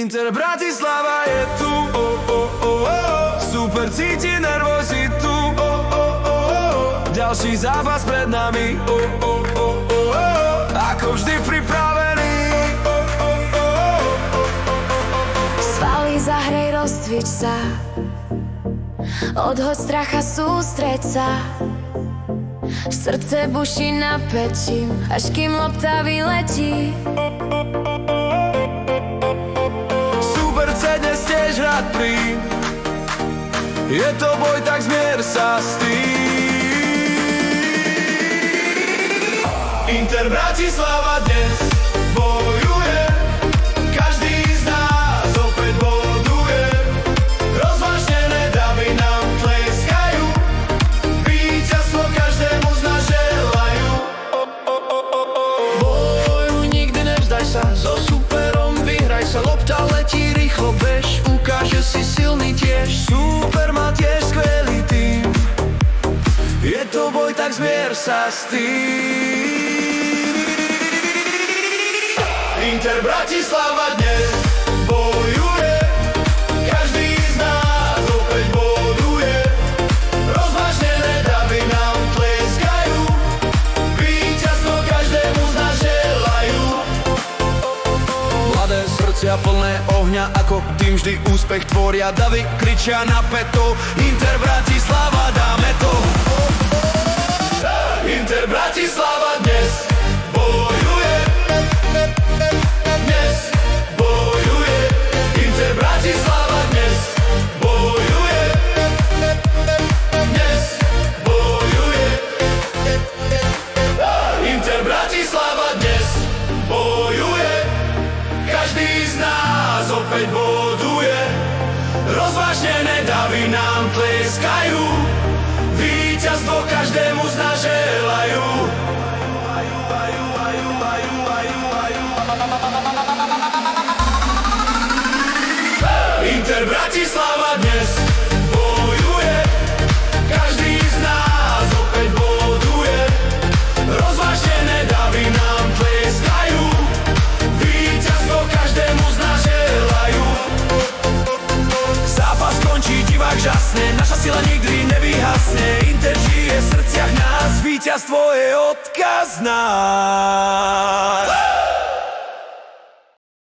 Inter Bratislava je tu, super cíti nervozitu, ďalší zápas pred nami, ako vždy pripravený. Svaly zahrej, rozcvič sa, odhoď stracha, sústreď sa. Srdce buší napätím, až kým lopta vyletí. Super C dnes tiež hrať príjm, je to boj, tak zmier sa s tým. Inter Bratislava dnes bojuje, každý z nás opäť boduje. Rozvášnené davy nám tleskajú, víťazstvo každému z nás želajú. Boju nikdy nevzdaj sa, so superom vyhraj sa. Lopta letí rýchlo, bež, ukáže si silný tiež. Super má tiež skvelý tým, je to boj, tak zmier sa s tým. Inter Bratislava dnes bojuje, každý z nás opäť boduje. Rozvážnené davy nám tleskajú, víťazstvo každému z nás želajú. Mladé srdcia plné ohňa, ako tým vždy úspech tvoria. Davy kričia na peto, Inter Bratislava dáme to. Inter Bratislava dnes bojuje, dnes bojuje. Inter Bratislava dnes bojuje, dnes bojuje. Inter Bratislava dnes bojuje, každý z nás opäť boduje. Rozvážnené davy nám tleskajú, víťazstvo každému z nás želajú. Inter Bratislava dnes bojuje, každý z nás opäť boduje. Rozvážnené davy nám tleskajú, víťazstvo každému z nás želajú. Zápas končí, divák žasne, naša sila nikdy nevyhasne. Inter žije v srdciach nás, víťazstvo je odkaz nás.